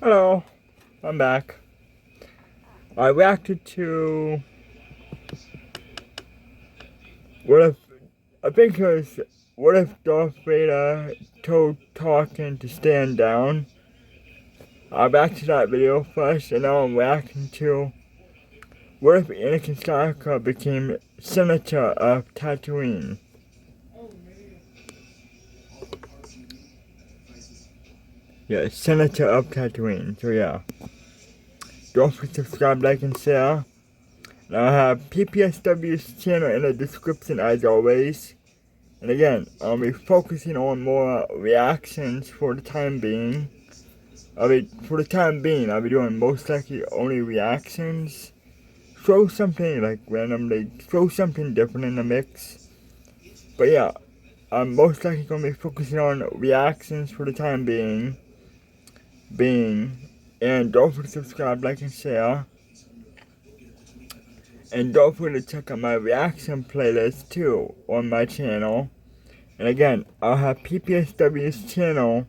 Hello, I'm back. I reacted to what if I think it was what if Darth Vader told Tarkin to stand down. I reacted to that video first, and now I'm reacting to what if Anakin Skywalker became Senator of Tatooine. Yeah, Senator of Tatooine. So yeah, don't forget to subscribe, like, and share. And I have PPSW's channel in the description as always. And again, I'll be focusing on more reactions for the time being. I'll be doing most likely only reactions. Throw something like randomly, throw something different in the mix. But yeah, I'm most likely going to be focusing on reactions for the time being. And don't forget to subscribe, like, and share. And don't forget to check out my reaction playlist too on my channel. And again, I'll have PPSW's channel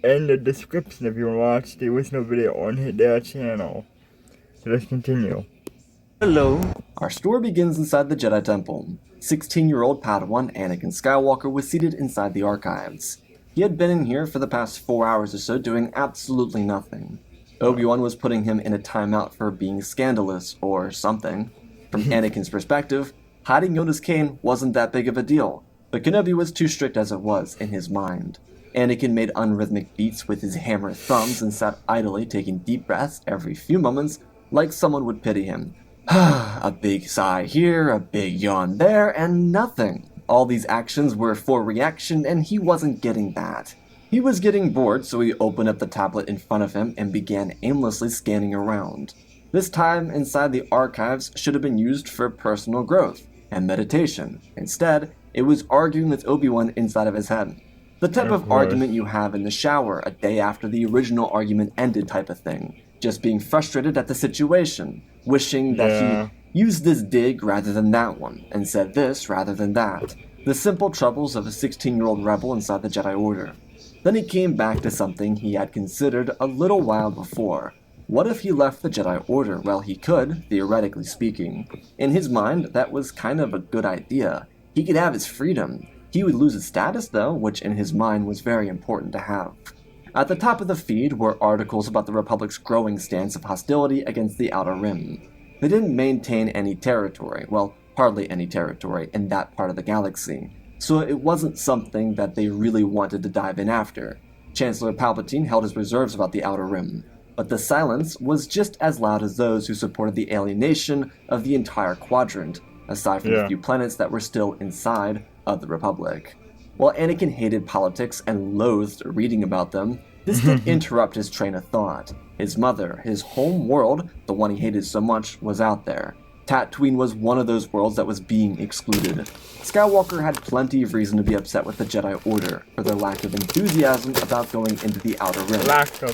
in the description if you want to watch the original video on their channel. So let's continue. Hello. Our story begins inside the Jedi Temple. 16-year-old Padawan Anakin Skywalker was seated inside the archives. He had been in here for the past 4 hours or so doing absolutely nothing. Obi-Wan was putting him in a timeout for being scandalous or something. From Anakin's perspective, hiding Yoda's cane wasn't that big of a deal, but Kenobi was too strict as it was in his mind. Anakin made unrhythmic beats with his hammer thumbs and sat idly taking deep breaths every few moments like someone would pity him. A big sigh here, a big yawn there, and nothing. All these actions were for reaction, and he wasn't getting that. He was getting bored, so he opened up the tablet in front of him and began aimlessly scanning around. This time inside the archives should have been used for personal growth and meditation. Instead, it was arguing with Obi-Wan inside of his head. The type of argument you have in the shower a day after the original argument ended type of thing. Just being frustrated at the situation, wishing that he used this dig rather than that one, and said this rather than that. The simple troubles of a 16-year-old rebel inside the Jedi Order. Then he came back to something he had considered a little while before. What if he left the Jedi Order? Well, he could, theoretically speaking. In his mind, that was kind of a good idea. He could have his freedom. He would lose his status, though, which in his mind was very important to have. At the top of the feed were articles about the Republic's growing stance of hostility against the Outer Rim. They didn't maintain any territory, well, hardly any territory, in that part of the galaxy, so it wasn't something that they really wanted to dive in after. Chancellor Palpatine held his reserves about the Outer Rim, but the silence was just as loud as those who supported the alienation of the entire quadrant, aside from the few planets that were still inside of the Republic. While Anakin hated politics and loathed reading about them, this did interrupt his train of thought. His mother, his home world, the one he hated so much, was out there. Tatooine was one of those worlds that was being excluded. Skywalker had plenty of reason to be upset with the Jedi Order for their lack of enthusiasm about going into the Outer Rim.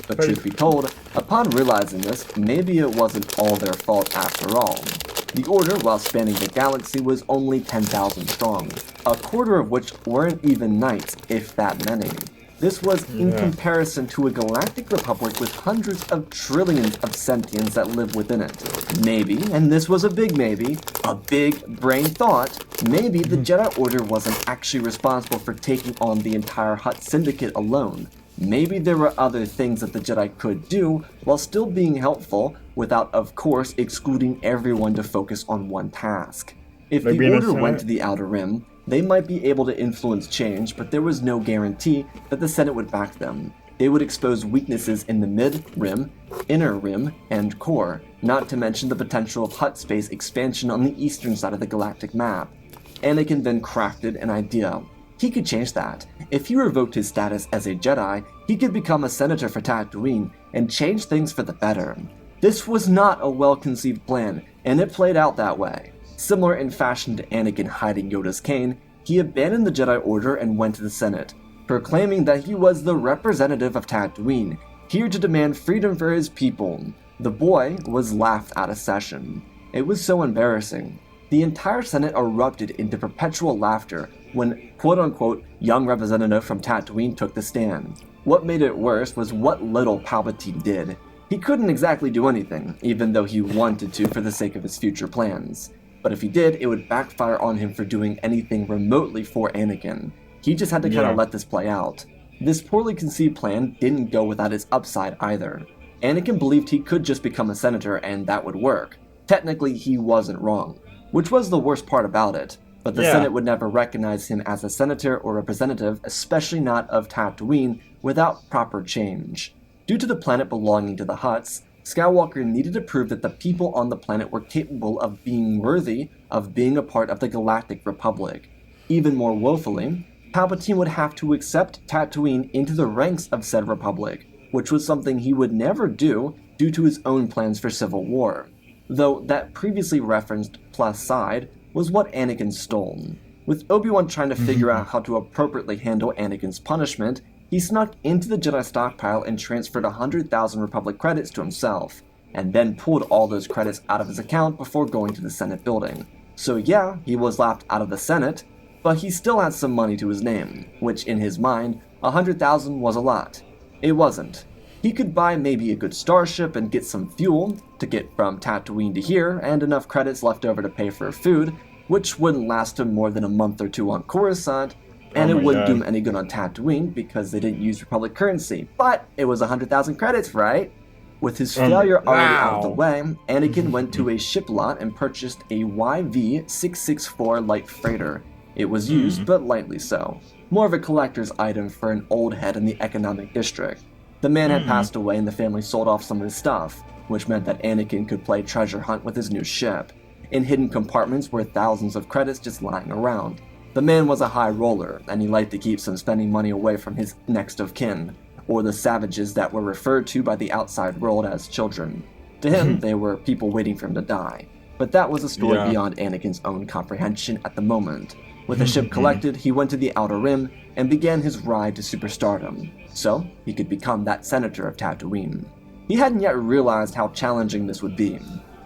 But truth be told, upon realizing this, maybe it wasn't all their fault after all. The Order, while spanning the galaxy, was only 10,000 strong, a quarter of which weren't even knights, if that many. This was in comparison to a galactic republic with hundreds of trillions of sentients that live within it. Maybe, and this was a big maybe, a big brain thought, maybe the Jedi Order wasn't actually responsible for taking on the entire Hutt Syndicate alone. Maybe there were other things that the Jedi could do while still being helpful, without of course excluding everyone to focus on one task. If the Order went to the Outer Rim, they might be able to influence change, but there was no guarantee that the Senate would back them. They would expose weaknesses in the mid-rim, inner rim, and core, not to mention the potential of Hutt space expansion on the eastern side of the galactic map. Anakin then crafted an idea. He could change that. If he revoked his status as a Jedi, he could become a senator for Tatooine and change things for the better. This was not a well-conceived plan, and it played out that way. Similar in fashion to Anakin hiding Yoda's cane, he abandoned the Jedi Order and went to the Senate, proclaiming that he was the representative of Tatooine, here to demand freedom for his people. The boy was laughed out of session. It was so embarrassing. The entire Senate erupted into perpetual laughter when quote-unquote young representative from Tatooine took the stand. What made it worse was what little Palpatine did. He couldn't exactly do anything, even though he wanted to for the sake of his future plans. But if he did, it would backfire on him for doing anything remotely for Anakin. He just had to kind of let this play out. This poorly conceived plan didn't go without its upside either. Anakin believed he could just become a senator and that would work. Technically, he wasn't wrong, which was the worst part about it. But the Senate would never recognize him as a senator or representative, especially not of Tatooine, without proper change. Due to the planet belonging to the Hutts, Skywalker needed to prove that the people on the planet were capable of being worthy of being a part of the Galactic Republic. Even more woefully, Palpatine would have to accept Tatooine into the ranks of said republic, which was something he would never do due to his own plans for civil war. Though that previously referenced plus side was what Anakin stole. With Obi-Wan trying to figure out how to appropriately handle Anakin's punishment, he snuck into the Jedi stockpile and transferred 100,000 Republic credits to himself, and then pulled all those credits out of his account before going to the Senate building. So yeah, he was laughed out of the Senate, but he still had some money to his name, which in his mind, 100,000 was a lot. It wasn't. He could buy maybe a good starship and get some fuel to get from Tatooine to here, and enough credits left over to pay for food, which wouldn't last him more than a month or two on Coruscant, and it wouldn't do him any good on Tatooine because they didn't use Republic currency. But it was 100,000 credits, right? With his failure already out of the way, Anakin went to a ship lot and purchased a YV-664 light freighter. It was used, but lightly so. More of a collector's item for an old head in the economic district. The man had passed away and the family sold off some of his stuff, which meant that Anakin could play treasure hunt with his new ship. In hidden compartments were thousands of credits just lying around. The man was a high roller, and he liked to keep some spending money away from his next of kin, or the savages that were referred to by the outside world as children. To him, they were people waiting for him to die. But that was a story beyond Anakin's own comprehension at the moment. With the ship collected, he went to the Outer Rim and began his ride to superstardom, so he could become that senator of Tatooine. He hadn't yet realized how challenging this would be.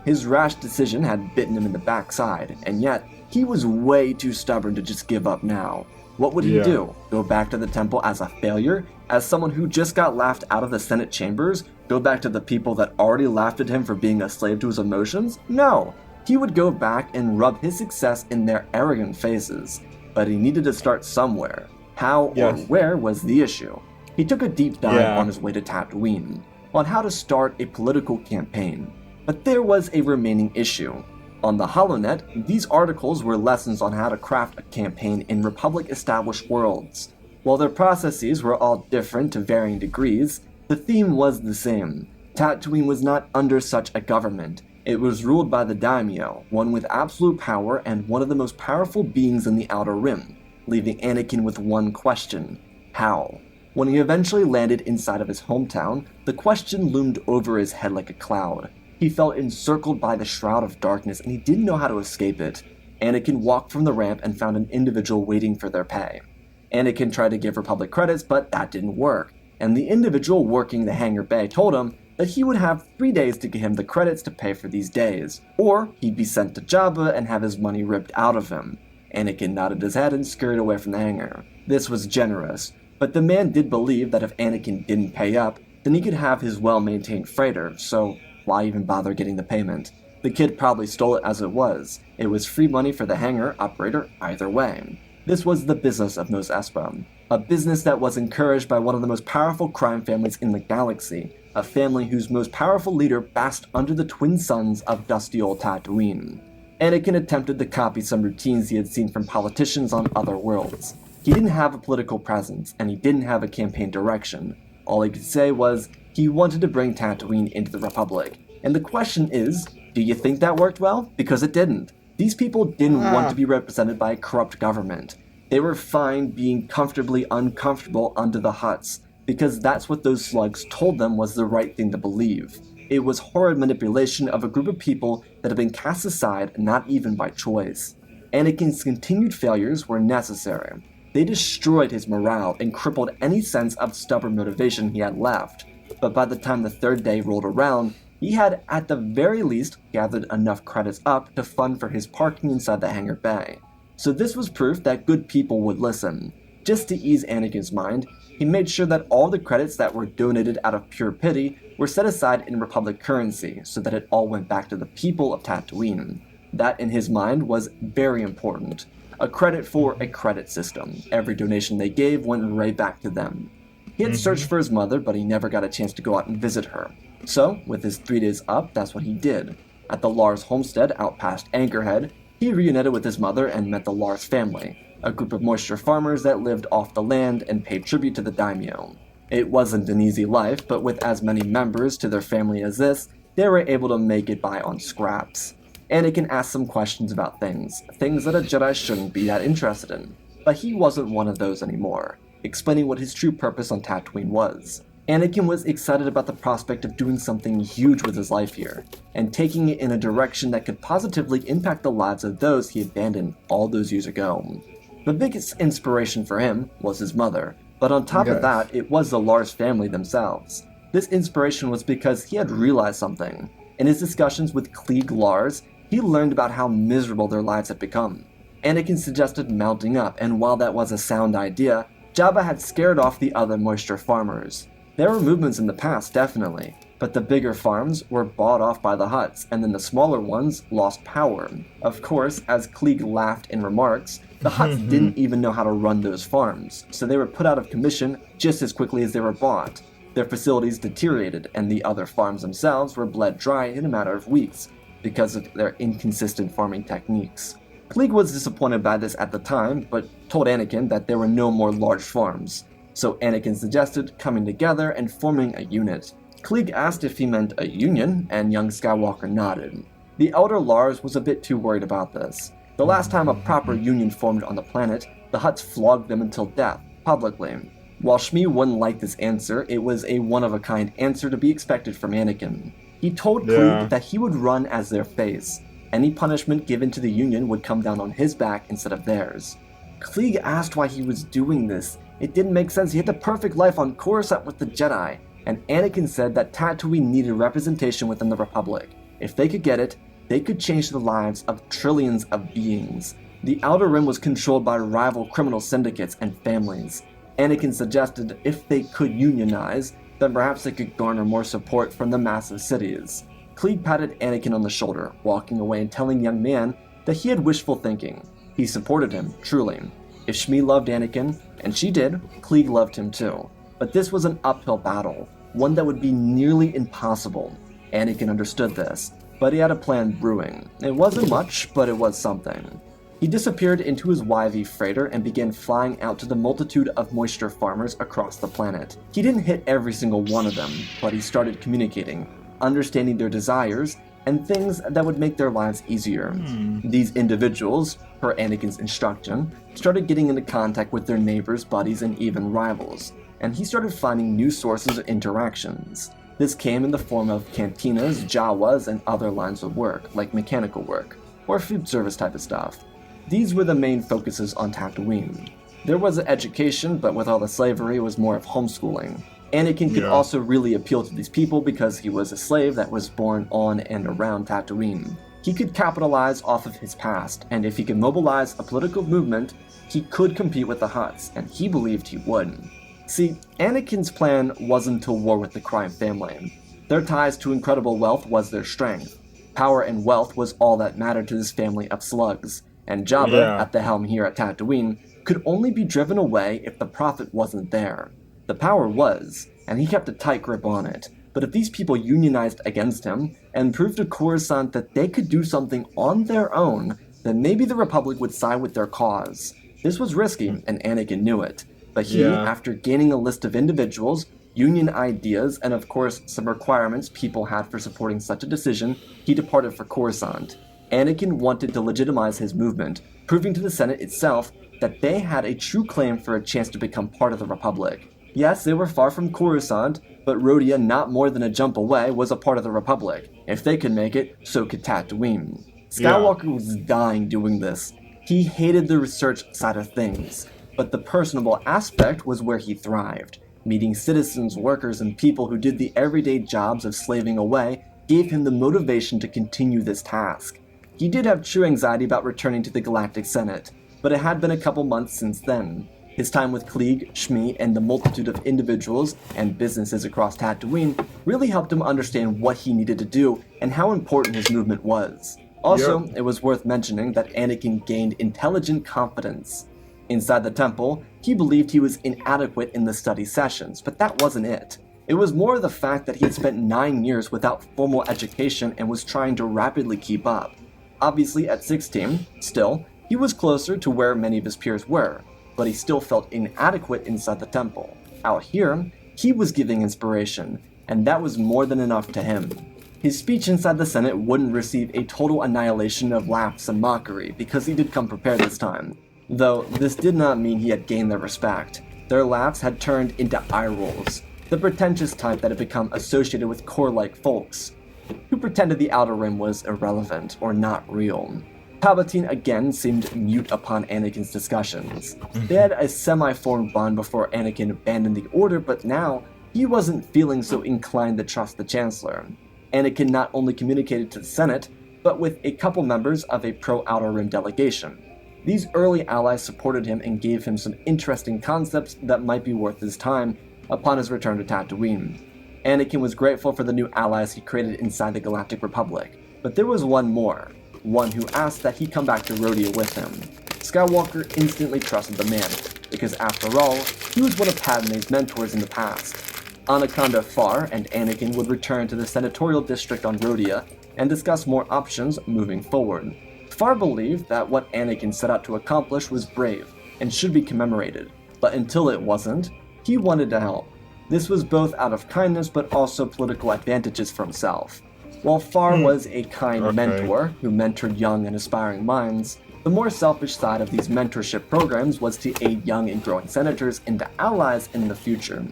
His rash decision had bitten him in the backside, and yet he was way too stubborn to just give up now. What would he do? Go back to the temple as a failure? As someone who just got laughed out of the Senate chambers? Go back to the people that already laughed at him for being a slave to his emotions? No! He would go back and rub his success in their arrogant faces. But he needed to start somewhere. How or where was the issue? He took a deep dive on his way to Tatooine, on how to start a political campaign. But there was a remaining issue. On the HoloNet, these articles were lessons on how to craft a campaign in Republic-established worlds. While their processes were all different to varying degrees, the theme was the same. Tatooine was not under such a government. It was ruled by the daimyo, one with absolute power and one of the most powerful beings in the Outer Rim, leaving Anakin with one question: how? When he eventually landed inside of his hometown, the question loomed over his head like a cloud. He felt encircled by the shroud of darkness and he didn't know how to escape it. Anakin walked from the ramp and found an individual waiting for their pay. Anakin tried to give Republic credits, but that didn't work, and the individual working the hangar bay told him that he would have 3 days to give him the credits to pay for these days, or he'd be sent to Jabba and have his money ripped out of him. Anakin nodded his head and scurried away from the hangar. This was generous, but the man did believe that if Anakin didn't pay up, then he could have his well-maintained freighter, so why even bother getting the payment? The kid probably stole it as it was. It was free money for the hangar operator either way. This was the business of Mos Espa, a business that was encouraged by one of the most powerful crime families in the galaxy, a family whose most powerful leader basked under the twin suns of dusty old Tatooine. Anakin attempted to copy some routines he had seen from politicians on other worlds. He didn't have a political presence, and he didn't have a campaign direction. All he could say was he wanted to bring Tatooine into the Republic. And the question is, do you think that worked well? Because it didn't. These people didn't want to be represented by a corrupt government. They were fine being comfortably uncomfortable under the Hutts, because that's what those slugs told them was the right thing to believe. It was horrid manipulation of a group of people that had been cast aside not even by choice. Anakin's continued failures were necessary. They destroyed his morale and crippled any sense of stubborn motivation he had left. But by the time the third day rolled around, he had at the very least gathered enough credits up to fund for his parking inside the hangar bay. So this was proof that good people would listen. Just to ease Anakin's mind, He made sure that all the credits that were donated out of pure pity were set aside in Republic currency so that it all went back to the people of Tatooine. That, in his mind, was very important. A credit for a credit system. Every donation they gave went right back to them. He had searched for his mother, but he never got a chance to go out and visit her. So, with his 3 days up, that's what he did. At the Lars homestead out past Anchorhead, he reunited with his mother and met the Lars family, a group of moisture farmers that lived off the land and paid tribute to the daimyo. It wasn't an easy life, but with as many members to their family as this, they were able to make it by on scraps. Anakin asked some questions about things that a Jedi shouldn't be that interested in, but he wasn't one of those anymore, explaining what his true purpose on Tatooine was. Anakin was excited about the prospect of doing something huge with his life here, and taking it in a direction that could positively impact the lives of those he abandoned all those years ago. The biggest inspiration for him was his mother, but on top of that, it was the Lars family themselves. This inspiration was because he had realized something. In his discussions with Klieg Lars, he learned about how miserable their lives had become. Anakin suggested mounting up, and while that was a sound idea, Jabba had scared off the other moisture farmers. There were movements in the past, definitely, but the bigger farms were bought off by the Hutts, and then the smaller ones lost power. Of course, as Klieg laughed in remarks, the Hutts didn't even know how to run those farms, so they were put out of commission just as quickly as they were bought. Their facilities deteriorated, and the other farms themselves were bled dry in a matter of weeks because of their inconsistent farming techniques. Klieg was disappointed by this at the time, but told Anakin that there were no more large farms. So Anakin suggested coming together and forming a unit. Klieg asked if he meant a union, and young Skywalker nodded. The elder Lars was a bit too worried about this. The last time a proper union formed on the planet, the Hutts flogged them until death, publicly. While Shmi wouldn't like this answer, it was a one-of-a-kind answer to be expected from Anakin. He told Klieg that he would run as their face. Any punishment given to the Union would come down on his back instead of theirs. Klieg asked why he was doing this. It didn't make sense. He had the perfect life on Coruscant with the Jedi, and Anakin said that Tatooine needed representation within the Republic. If they could get it, they could change the lives of trillions of beings. The Outer Rim was controlled by rival criminal syndicates and families. Anakin suggested if they could unionize, then perhaps they could garner more support from the massive cities. Klieg patted Anakin on the shoulder, walking away and telling the young man that he had wishful thinking. He supported him, truly. If Shmi loved Anakin, and she did, Klieg loved him too. But this was an uphill battle, one that would be nearly impossible. Anakin understood this, but he had a plan brewing. It wasn't much, but it was something. He disappeared into his YV freighter and began flying out to the multitude of moisture farmers across the planet. He didn't hit every single one of them, but he started communicating, understanding their desires, and things that would make their lives easier. These individuals, per Anakin's instruction, started getting into contact with their neighbors, buddies, and even rivals, and he started finding new sources of interactions. This came in the form of cantinas, Jawas, and other lines of work, like mechanical work, or food service type of stuff. These were the main focuses on Tatooine. There was education, but with all the slavery, it was more of homeschooling. Anakin could also really appeal to these people because he was a slave that was born on and around Tatooine. He could capitalize off of his past, and if he could mobilize a political movement, he could compete with the Hutts, and he believed he would. See, Anakin's plan wasn't to war with the crime family. Their ties to incredible wealth was their strength. Power and wealth was all that mattered to this family of slugs, and Jabba, at the helm here at Tatooine, could only be driven away if the profit wasn't there. The power was, and he kept a tight grip on it, but if these people unionized against him and proved to Coruscant that they could do something on their own, then maybe the Republic would side with their cause. This was risky, and Anakin knew it, but he, after gaining a list of individuals, union ideas, and of course some requirements people had for supporting such a decision, he departed for Coruscant. Anakin wanted to legitimize his movement, proving to the Senate itself that they had a true claim for a chance to become part of the Republic. Yes, they were far from Coruscant, but Rhodia, not more than a jump away, was a part of the Republic. If they could make it, so could Tatooine. Skywalker was dying doing this. He hated the research side of things, but the personable aspect was where he thrived. Meeting citizens, workers, and people who did the everyday jobs of slaving away gave him the motivation to continue this task. He did have true anxiety about returning to the Galactic Senate, but it had been a couple months since then. His time with Klieg, Shmi, and the multitude of individuals and businesses across Tatooine really helped him understand what he needed to do and how important his movement was. Also, It was worth mentioning that Anakin gained intelligent confidence. Inside the temple, he believed he was inadequate in the study sessions, but that wasn't it. It was more the fact that he had spent 9 years without formal education and was trying to rapidly keep up. Obviously, at 16, still, he was closer to where many of his peers were, but he still felt inadequate inside the temple. Out here, he was giving inspiration, and that was more than enough to him. His speech inside the Senate wouldn't receive a total annihilation of laughs and mockery because he did come prepared this time. Though this did not mean he had gained their respect. Their laughs had turned into eye rolls, the pretentious type that had become associated with core-like folks, who pretended the Outer Rim was irrelevant or not real. Palpatine again seemed mute upon Anakin's discussions. They had a semi-formed bond before Anakin abandoned the Order, but now he wasn't feeling so inclined to trust the Chancellor. Anakin not only communicated to the Senate, but with a couple members of a pro-Outer Rim delegation. These early allies supported him and gave him some interesting concepts that might be worth his time upon his return to Tatooine. Anakin was grateful for the new allies he created inside the Galactic Republic, but there was one more, one who asked that he come back to Rhodia with him. Skywalker instantly trusted the man, because after all, he was one of Padme's mentors in the past. Anaconda Farr and Anakin would return to the senatorial district on Rhodia and discuss more options moving forward. Farr believed that what Anakin set out to accomplish was brave and should be commemorated, but until it wasn't, he wanted to help. This was both out of kindness but also political advantages for himself. While Farr was a kind mentor who mentored young and aspiring minds, the more selfish side of these mentorship programs was to aid young and growing senators into allies in the future.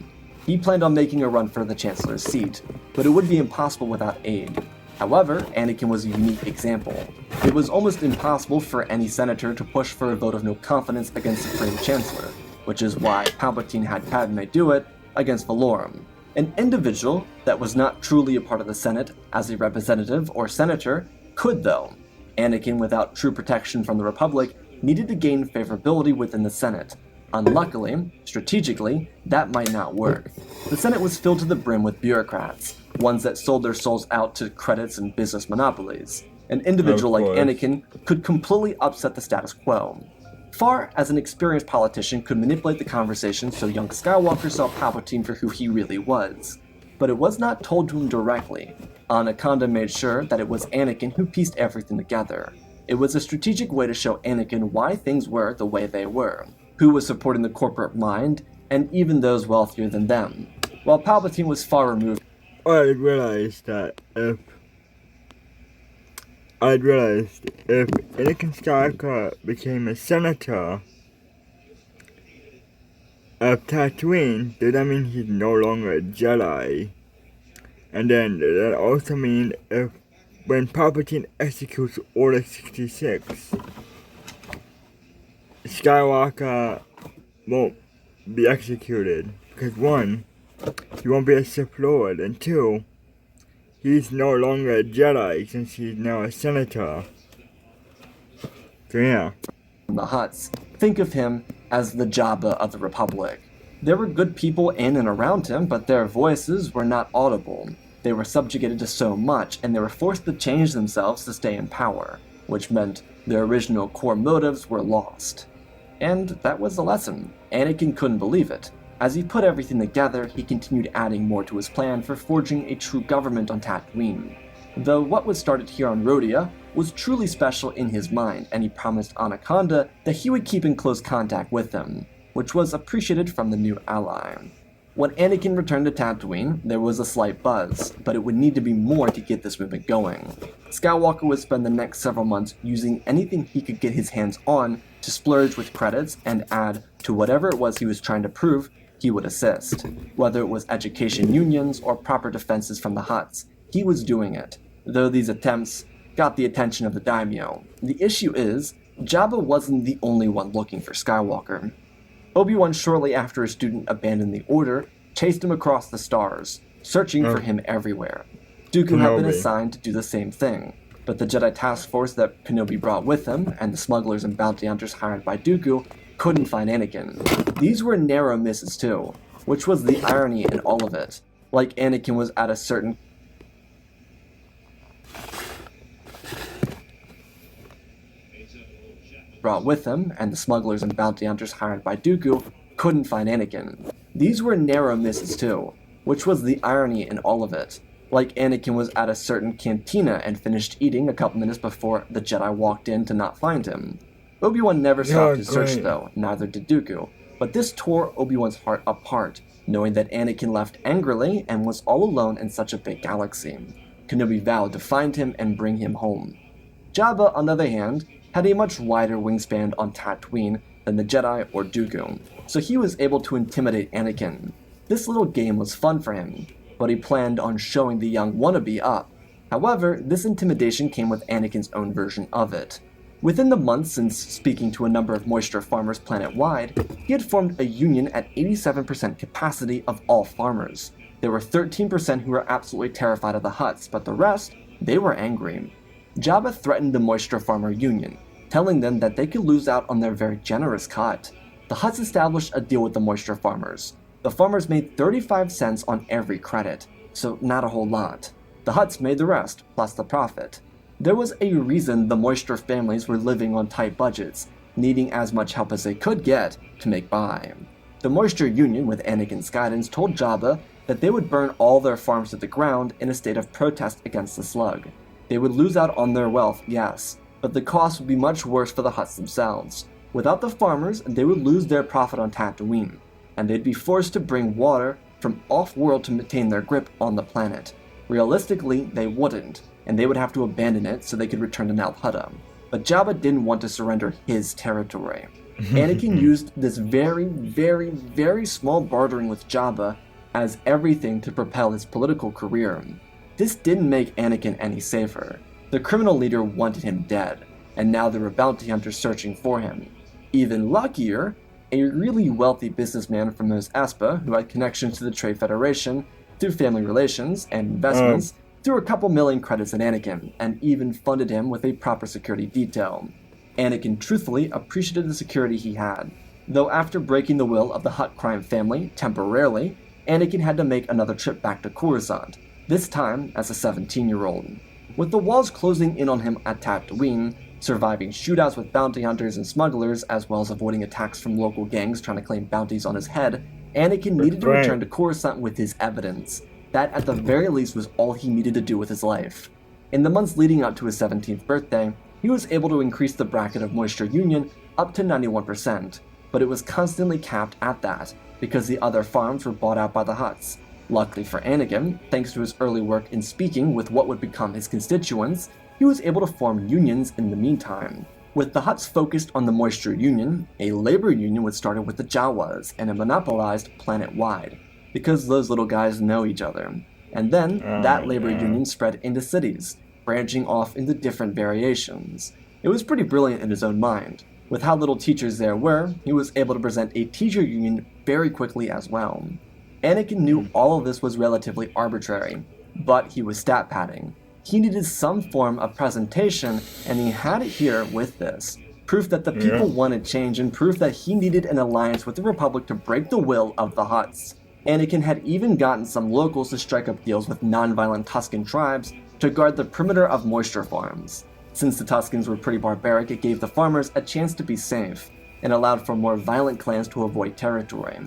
He planned on making a run for the Chancellor's seat, but it would be impossible without aid. However, Anakin was a unique example. It was almost impossible for any senator to push for a vote of no confidence against the Supreme Chancellor, which is why Palpatine had Padme do it against Valorum. An individual that was not truly a part of the Senate as a representative or senator could though. Anakin, without true protection from the Republic, needed to gain favorability within the Senate. Unluckily, strategically, that might not work. The Senate was filled to the brim with bureaucrats, ones that sold their souls out to credits and business monopolies. An individual like Anakin could completely upset the status quo. Farr, as an experienced politician, could manipulate the conversation so young Skywalker saw Palpatine for who he really was. But it was not told to him directly. Anaconda made sure that it was Anakin who pieced everything together. It was a strategic way to show Anakin why things were the way they were, who was supporting the corporate mind, and even those wealthier than them. While Palpatine was far removed, I'd realized if Anakin Skywalker became a senator of Tatooine, does that mean he's no longer a Jedi? And then does that also mean if when Palpatine executes Order 66, Skywalker won't be executed? Because one, he won't be a Sith Lord, and two, he's no longer a Jedi since he's now a senator. So yeah. the Hutts, think of him as the Jabba of the Republic. There were good people in and around him, but their voices were not audible. They were subjugated to so much, and they were forced to change themselves to stay in power, which meant their original core motives were lost. And that was the lesson. Anakin couldn't believe it. As he put everything together, he continued adding more to his plan for forging a true government on Tatooine. Though what was started here on Rhodia was truly special in his mind, and he promised Anaconda that he would keep in close contact with them, which was appreciated from the new ally. When Anakin returned to Tatooine, there was a slight buzz, but it would need to be more to get this movement going. Skywalker would spend the next several months using anything he could get his hands on to splurge with credits and add to whatever it was he was trying to prove he would assist. Whether it was education unions or proper defenses from the Hutts, he was doing it, though these attempts got the attention of the daimyo. The issue is, Jabba wasn't the only one looking for Skywalker. Obi-Wan, shortly after his student abandoned the Order, chased him across the stars, searching for him everywhere. Dooku had been assigned to do the same thing, but the Jedi task force that Kenobi brought with him, and the smugglers and bounty hunters hired by Dooku, couldn't find Anakin. These were narrow misses too, which was the irony in all of it. Like Anakin was at a certain brought with him, and the smugglers and bounty hunters hired by Dooku couldn't find Anakin. These were narrow misses too, which was the irony in all of it. Like Anakin was at a certain cantina and finished eating a couple minutes before the Jedi walked in to not find him. Obi-Wan never stopped his search though, neither did Dooku, but this tore Obi-Wan's heart apart, knowing that Anakin left angrily and was all alone in such a big galaxy. Kenobi vowed to find him and bring him home. Jabba, on the other hand, had a much wider wingspan on Tatooine than the Jedi or Dooku, so he was able to intimidate Anakin. This little game was fun for him, but he planned on showing the young wannabe up. However, this intimidation came with Anakin's own version of it. Within the months since speaking to a number of moisture farmers planet-wide, he had formed a union at 87% capacity of all farmers. There were 13% who were absolutely terrified of the Hutts, but the rest, they were angry. Jabba threatened the moisture farmer union, telling them that they could lose out on their very generous cut. The Hutts established a deal with the moisture farmers. The farmers made 35 cents on every credit, so not a whole lot. The Hutts made the rest, plus the profit. There was a reason the moisture families were living on tight budgets, needing as much help as they could get to make by. The moisture union, with Anakin's guidance, told Jabba that they would burn all their farms to the ground in a state of protest against the slug. They would lose out on their wealth, yes, but the cost would be much worse for the Hutts themselves. Without the farmers, they would lose their profit on Tatooine, and they'd be forced to bring water from off-world to maintain their grip on the planet. Realistically, they wouldn't, and they would have to abandon it so they could return to Nal Hutta. But Jabba didn't want to surrender his territory. Anakin used this very small bartering with Jabba as everything to propel his political career. This didn't make Anakin any safer. The criminal leader wanted him dead, and now there were bounty hunters searching for him. Even luckier, a really wealthy businessman from Mos Espa who had connections to the Trade Federation through family relations and investments threw a couple million credits at Anakin, and even funded him with a proper security detail. Anakin truthfully appreciated the security he had, though after breaking the will of the Hutt crime family temporarily, Anakin had to make another trip back to Coruscant, this time as a 17-year-old. With the walls closing in on him at Tatooine, surviving shootouts with bounty hunters and smugglers, as well as avoiding attacks from local gangs trying to claim bounties on his head, Anakin needed to return to Coruscant with his evidence. That, at the very least, was all he needed to do with his life. In the months leading up to his 17th birthday, he was able to increase the bracket of Moisture Union up to 91%, but it was constantly capped at that, because the other farms were bought out by the Hutts. Luckily for Anakin, thanks to his early work in speaking with what would become his constituents, he was able to form unions in the meantime. With the Hutts focused on the Moisture Union, a labor union was started with the Jawas, and it monopolized planet-wide, because those little guys know each other. And then, that labor union spread into cities, branching off into different variations. It was pretty brilliant in his own mind. With how little teachers there were, he was able to present a teacher union very quickly as well. Anakin knew all of this was relatively arbitrary, but he was stat padding. He needed some form of presentation, and he had it here with this. Proof that the people wanted change, and proof that he needed an alliance with the Republic to break the will of the Hutts. Anakin had even gotten some locals to strike up deals with non-violent Tusken tribes to guard the perimeter of moisture farms. Since the Tuskens were pretty barbaric, it gave the farmers a chance to be safe, and allowed for more violent clans to avoid territory.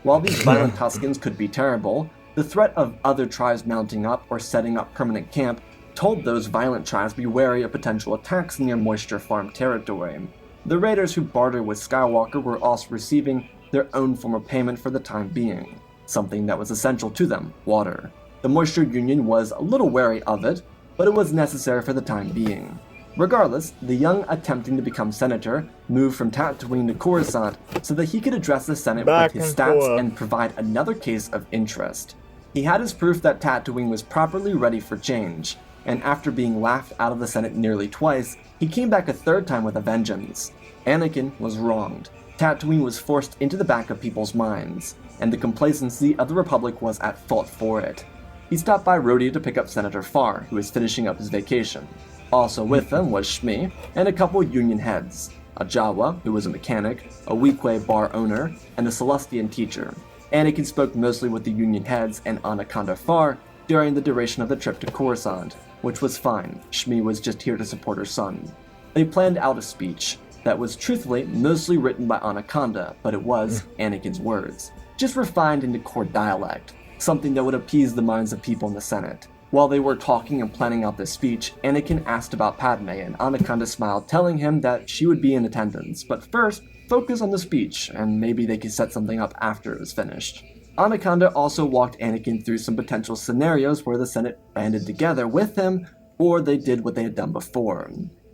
While these violent Tuskens could be terrible, the threat of other tribes mounting up or setting up permanent camp told those violent tribes be wary of potential attacks near moisture farm territory. The raiders who bartered with Skywalker were also receiving their own form of payment for the time being, something that was essential to them, water. The Moisture Union was a little wary of it, but it was necessary for the time being. Regardless, the young attempting to become senator moved from Tatooine to Coruscant so that he could address the Senate with his stats and provide another case of interest. He had his proof that Tatooine was properly ready for change, and after being laughed out of the Senate nearly twice, he came back a third time with a vengeance. Anakin was wronged. Tatooine was forced into the back of people's minds, and the complacency of the Republic was at fault for it. He stopped by Rhodey to pick up Senator Farr, who was finishing up his vacation. Also with them was Shmi and a couple Union heads. a Jawa, who was a mechanic, a Weequay bar owner, and a Celestian teacher. Anakin spoke mostly with the Union heads and Anaconda Farr during the duration of the trip to Coruscant, which was fine. Shmi was just here to support her son. They planned out a speech that was truthfully mostly written by Anaconda, but it was Anakin's words, just refined into court dialect, something that would appease the minds of people in the Senate. While they were talking and planning out this speech, Anakin asked about Padme, and Anaconda smiled, telling him that she would be in attendance, but first, focus on the speech, and maybe they could set something up after it was finished. Anaconda also walked Anakin through some potential scenarios where the Senate banded together with him, or they did what they had done before.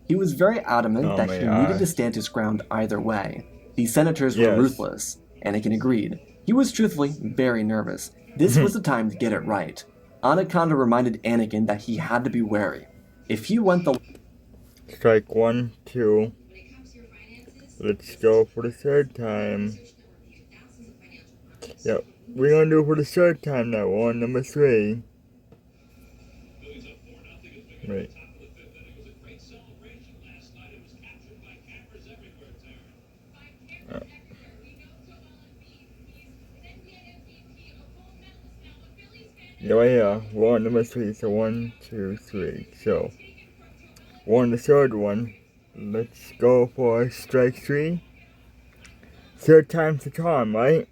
He was very adamant that he needed to stand his ground either way. These senators were ruthless. Anakin agreed. He was truthfully very nervous. This was the time to get it right. Anaconda reminded Anakin that he had to be wary. If he went the... Strike 1, 2. Let's go for the third time. Yep, we're gonna do it for the third time now. On number 3. Right. Yeah, we're on number 3, so 1, 2, 3. So, we're on the third one. Let's go for strike 3. Third time's the charm, right?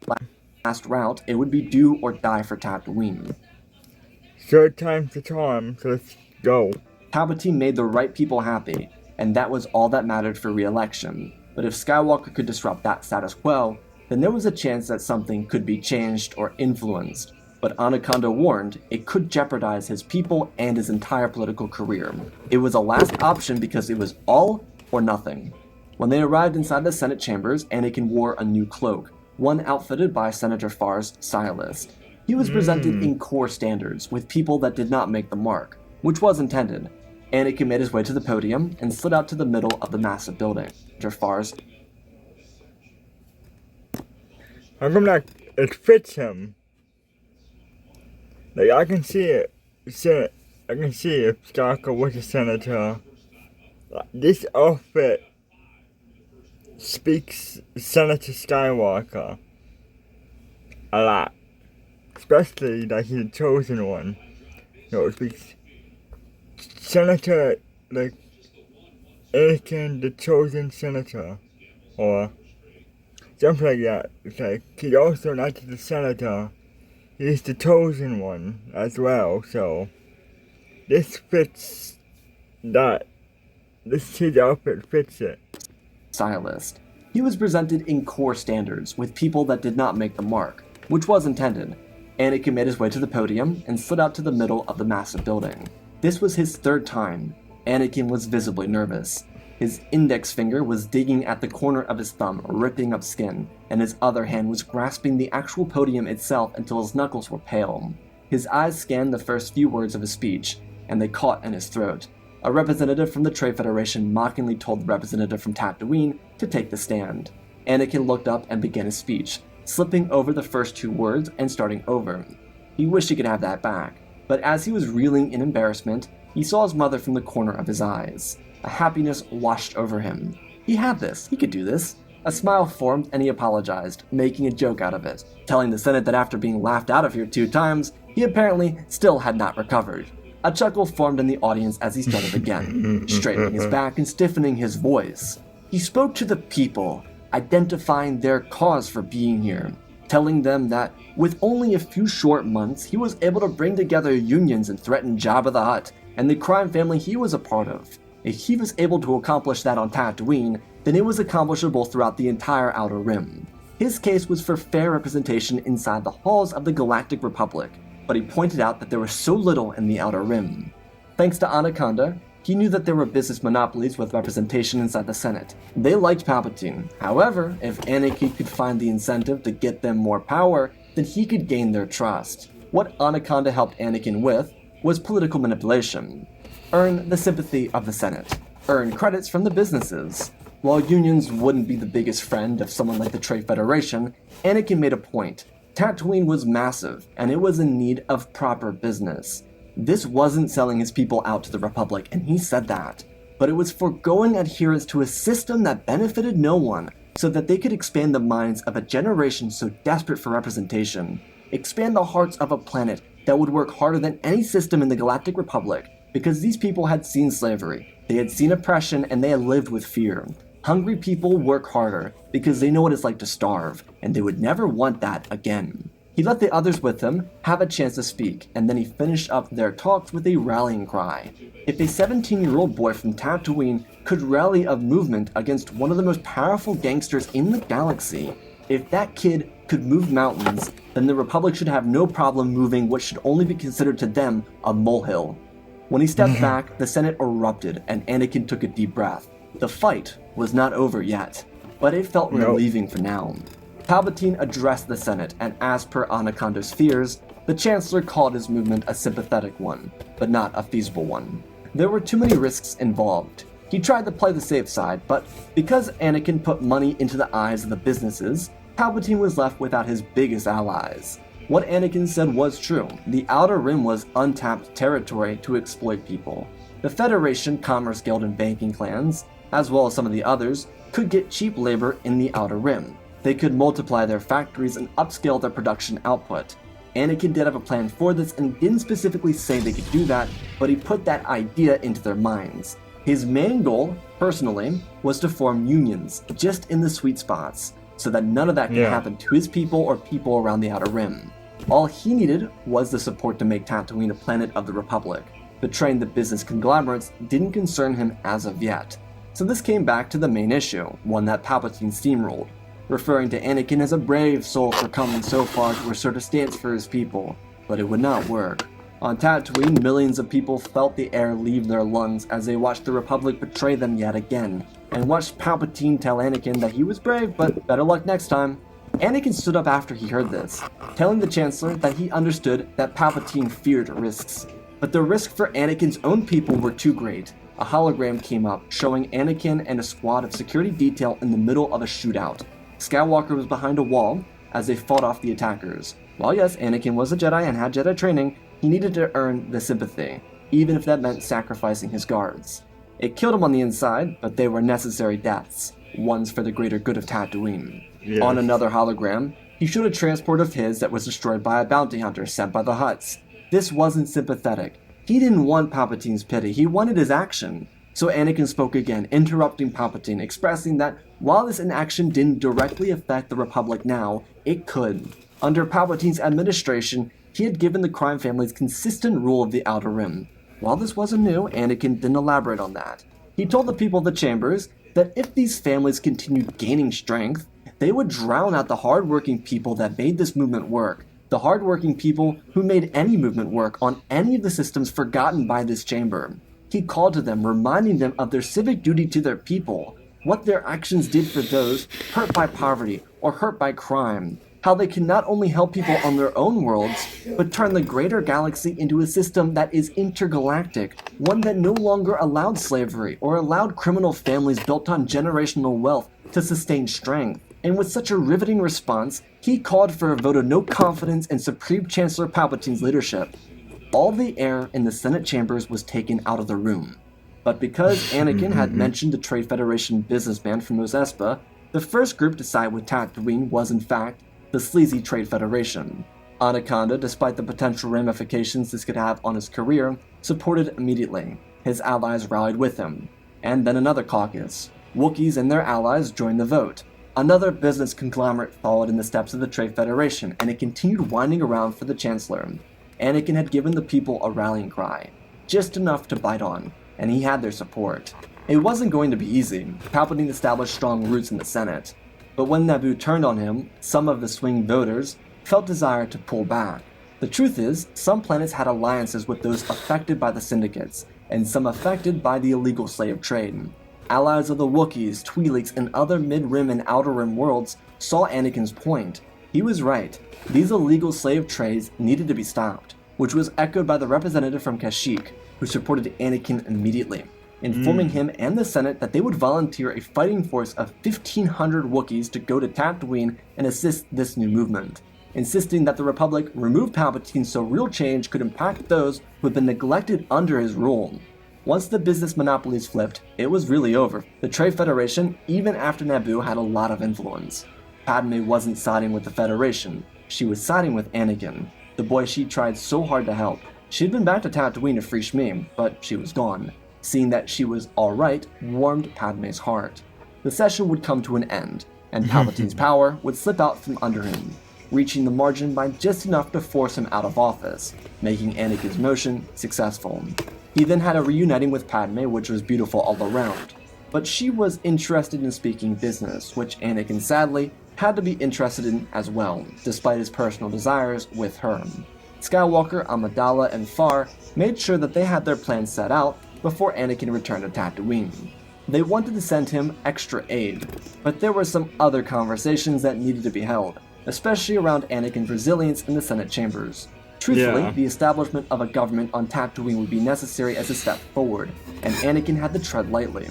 last route, it would be do or die for Tatooine. Third time's the charm, so let's go. Palpatine made the right people happy, and that was all that mattered for re-election. But if Skywalker could disrupt that status quo, then there was a chance that something could be changed or influenced. But Anaconda warned it could jeopardize his people and his entire political career. It was a last option because it was all or nothing. When they arrived inside the Senate chambers, Anakin wore a new cloak, one outfitted by Senator Farr's stylist. He was presented in core standards, with people that did not make the mark, which was intended. Anakin made his way to the podium and slid out to the middle of the massive building. Senator Farr's... How come that it fits him? Like, I can see it. I can see if Skywalker was a senator. This outfit speaks Senator Skywalker a lot. Especially that he's the chosen one. You know, it speaks Senator, like, Anakin, the chosen senator. Or something like that. It's like, he's also not just the senator. He's the chosen one as well, so this fits that. His outfit fits it. Stylist. He was presented in core standards, with people that did not make the mark, which was intended. Anakin made his way to the podium and slid out to the middle of the massive building. This was his third time. Anakin was visibly nervous. His index finger was digging at the corner of his thumb, ripping up skin, and his other hand was grasping the actual podium itself until his knuckles were pale. His eyes scanned the first few words of his speech, and they caught in his throat. A representative from the Trade Federation mockingly told the representative from Tatooine to take the stand. Anakin looked up and began his speech, slipping over the first 2 words and starting over. He wished he could have that back, but as he was reeling in embarrassment, he saw his mother from the corner of his eyes. A happiness washed over him. He had this. He could do this. A smile formed and he apologized, making a joke out of it, telling the Senate that after being laughed out of here 2 times, he apparently still had not recovered. A chuckle formed in the audience as he started again, straightening his back and stiffening his voice. He spoke to the people, identifying their cause for being here, telling them that with only a few short months, he was able to bring together unions and threaten Jabba the Hutt and the crime family he was a part of. If he was able to accomplish that on Tatooine, then it was accomplishable throughout the entire Outer Rim. His case was for fair representation inside the halls of the Galactic Republic, but he pointed out that there was so little in the Outer Rim. Thanks to Anaconda, he knew that there were business monopolies with representation inside the Senate. They liked Palpatine. However, if Anakin could find the incentive to get them more power, then he could gain their trust. What Anaconda helped Anakin with was political manipulation. Earn the sympathy of the Senate. Earn credits from the businesses. While unions wouldn't be the biggest friend of someone like the Trade Federation, Anakin made a point. Tatooine was massive, and it was in need of proper business. This wasn't selling his people out to the Republic, and he said that. but it was foregoing adherence to a system that benefited no one so that they could expand the minds of a generation so desperate for representation, expand the hearts of a planet that would work harder than any system in the Galactic Republic, because these people had seen slavery, they had seen oppression, and they had lived with fear. Hungry people work harder because they know what it's like to starve, and they would never want that again. He let the others with him have a chance to speak, and then he finished up their talks with a rallying cry. If a 17-year-old boy from Tatooine could rally a movement against one of the most powerful gangsters in the galaxy, if that kid could move mountains, then the Republic should have no problem moving what should only be considered to them a molehill. When he stepped back, the Senate erupted, and Anakin took a deep breath. The fight was not over yet, but it felt relieving for now. Palpatine addressed the Senate, and as per Anaconda's fears, the Chancellor called his movement a sympathetic one, but not a feasible one. There were too many risks involved. He tried to play the safe side, but because Anakin put money into the eyes of the businesses, Palpatine was left without his biggest allies. What Anakin said was true. The Outer Rim was untapped territory to exploit people. The Federation, Commerce Guild, and banking clans, as well as some of the others, could get cheap labor in the Outer Rim. They could multiply their factories and upscale their production output. Anakin did have a plan for this, and he didn't specifically say they could do that, but he put that idea into their minds. His main goal, personally, was to form unions, just in the sweet spots, so that none of that could happen to his people or people around the Outer Rim. All he needed was the support to make Tatooine a planet of the Republic. Betraying the business conglomerates didn't concern him as of yet. So this came back to the main issue, one that Palpatine steamrolled, referring to Anakin as a brave soul for coming so far to assert a stance for his people, but it would not work. On Tatooine, millions of people felt the air leave their lungs as they watched the Republic betray them yet again, and watched Palpatine tell Anakin that he was brave, but better luck next time. Anakin stood up after he heard this, telling the Chancellor that he understood that Palpatine feared risks. But the risk for Anakin's own people were too great. A hologram came up, showing Anakin and a squad of security detail in the middle of a shootout. Skywalker was behind a wall as they fought off the attackers. While yes, Anakin was a Jedi and had Jedi training, he needed to earn the sympathy, even if that meant sacrificing his guards. It killed him on the inside, but they were necessary deaths, ones for the greater good of Tatooine. Yes. On another hologram, he showed a transport of his that was destroyed by a bounty hunter sent by the Hutts. This wasn't sympathetic. He didn't want Palpatine's pity, he wanted his action. So Anakin spoke again, interrupting Palpatine, expressing that while this inaction didn't directly affect the Republic now, it could. Under Palpatine's administration, he had given the crime families consistent rule of the Outer Rim. While this wasn't new, Anakin didn't elaborate on that. He told the people of the Chambers that if these families continued gaining strength, they would drown out the hardworking people that made this movement work. The hardworking people who made any movement work on any of the systems forgotten by this chamber. He called to them, reminding them of their civic duty to their people, what their actions did for those hurt by poverty or hurt by crime, how they can not only help people on their own worlds, but turn the greater galaxy into a system that is intergalactic, one that no longer allowed slavery or allowed criminal families built on generational wealth to sustain strength. And with such a riveting response, he called for a vote of no confidence in Supreme Chancellor Palpatine's leadership. All the air in the Senate chambers was taken out of the room. But because Anakin had mentioned the Trade Federation businessman from Mos Espa, the first group to side with Tatooine was in fact the sleazy Trade Federation. Anaconda, despite the potential ramifications this could have on his career, supported immediately. His allies rallied with him. And then another caucus. Wookiees and their allies joined the vote. Another business conglomerate followed in the steps of the Trade Federation, and it continued winding around for the Chancellor. Anakin had given the people a rallying cry, just enough to bite on, and he had their support. It wasn't going to be easy. Palpatine established strong roots in the Senate, but when Naboo turned on him, some of the swing voters felt desire to pull back. The truth is, some planets had alliances with those affected by the syndicates, and some affected by the illegal slave trade. Allies of the Wookiees, Twi'leks, and other Mid-Rim and Outer Rim worlds saw Anakin's point. He was right. These illegal slave trades needed to be stopped, which was echoed by the representative from Kashyyyk, who supported Anakin immediately, informing him and the Senate that they would volunteer a fighting force of 1,500 Wookiees to go to Tatooine and assist this new movement, insisting that the Republic remove Palpatine so real change could impact those who had been neglected under his rule. Once the business monopolies flipped, it was really over. The Trade Federation, even after Naboo, had a lot of influence. Padme wasn't siding with the Federation, she was siding with Anakin, the boy she tried so hard to help. She'd been back to Tatooine to free Shmi, but she was gone. Seeing that she was alright warmed Padme's heart. The session would come to an end, and Palpatine's power would slip out from under him, reaching the margin by just enough to force him out of office, making Anakin's motion successful. He then had a reuniting with Padme, which was beautiful all around, but she was interested in speaking business, which Anakin sadly had to be interested in as well, despite his personal desires with her. Skywalker, Amidala, and Far made sure that they had their plans set out before Anakin returned to Tatooine. They wanted to send him extra aid, but there were some other conversations that needed to be held, especially around Anakin's resilience in the Senate chambers. Truthfully, the establishment of a government on Tatooine would be necessary as a step forward, and Anakin had to tread lightly.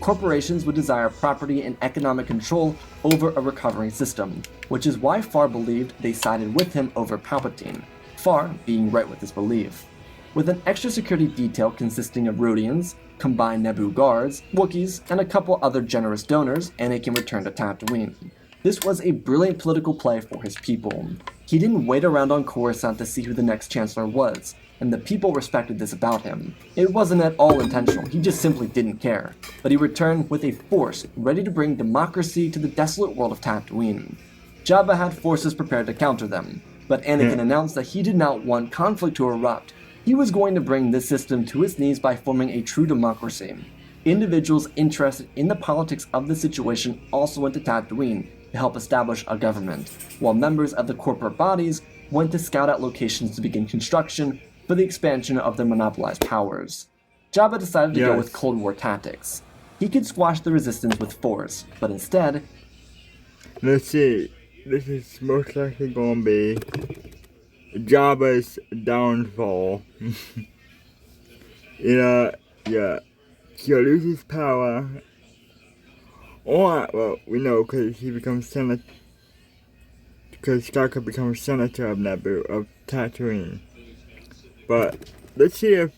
Corporations would desire property and economic control over a recovering system, which is why Far believed they sided with him over Palpatine, Far being right with his belief. With an extra security detail consisting of Rhodians, combined Naboo guards, Wookiees, and a couple other generous donors, Anakin returned to Tatooine. This was a brilliant political play for his people. He didn't wait around on Coruscant to see who the next Chancellor was, and the people respected this about him. It wasn't at all intentional, he just simply didn't care. But he returned with a force ready to bring democracy to the desolate world of Tatooine. Jabba had forces prepared to counter them, but Anakin announced that he did not want conflict to erupt. He was going to bring this system to its knees by forming a true democracy. Individuals interested in the politics of the situation also went to Tatooine to help establish a government, while members of the corporate bodies went to scout out locations to begin construction for the expansion of their monopolized powers. Jabba decided to go with Cold War tactics. He could squash the resistance with force, but instead... Let's see, this is most likely going to be Jabba's downfall. He'll lose his power. Or, well, we know because he becomes senator, because Skywalker becomes senator of Naboo, of Tatooine. But let's see if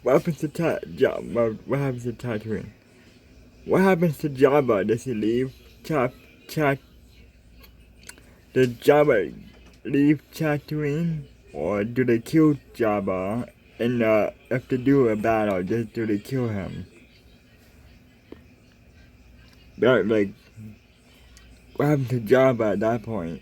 what happens to what happens to Tatooine? What happens to Jabba? Does he leave Does Jabba leave Tatooine, or do they kill Jabba? And if they do a battle, do they kill him? Like, what happened to Jabba at that point?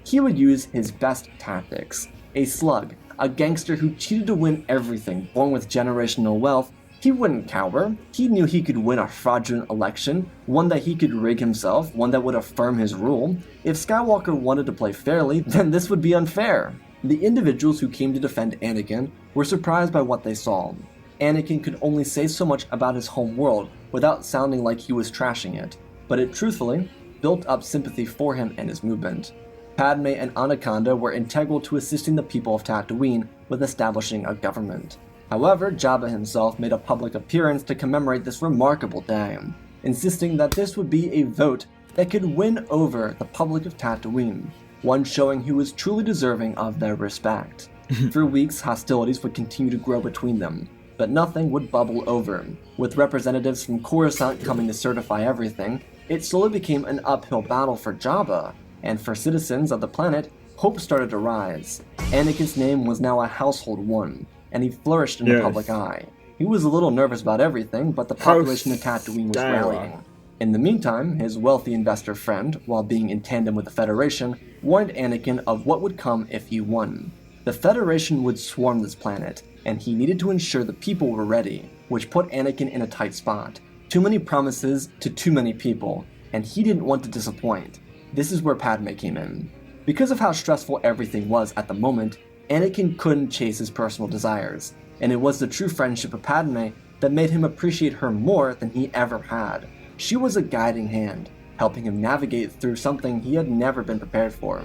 He would use his best tactics. A slug, a gangster who cheated to win everything, born with generational wealth. He wouldn't cower. He knew he could win a fraudulent election, one that he could rig himself, one that would affirm his rule. If Skywalker wanted to play fairly, then this would be unfair. The individuals who came to defend Anakin were surprised by what they saw. Anakin could only say so much about his home world without sounding like he was trashing it, but it truthfully built up sympathy for him and his movement. Padme and Anaconda were integral to assisting the people of Tatooine with establishing a government. However, Jabba himself made a public appearance to commemorate this remarkable day, insisting that this would be a vote that could win over the public of Tatooine, one showing who was truly deserving of their respect. For weeks, hostilities would continue to grow between them, but nothing would bubble over. With representatives from Coruscant coming to certify everything, it slowly became an uphill battle for Jabba, and for citizens of the planet, hope started to rise. Anakin's name was now a household one, and he flourished in the public eye. He was a little nervous about everything, but the population of Tatooine was rallying. In the meantime, his wealthy investor friend, while being in tandem with the Federation, warned Anakin of what would come if he won. The Federation would swarm this planet, and he needed to ensure the people were ready, which put Anakin in a tight spot. Too many promises to too many people, and he didn't want to disappoint. This is where Padme came in. Because of how stressful everything was at the moment, Anakin couldn't chase his personal desires, and it was the true friendship of Padme that made him appreciate her more than he ever had. She was a guiding hand, helping him navigate through something he had never been prepared for.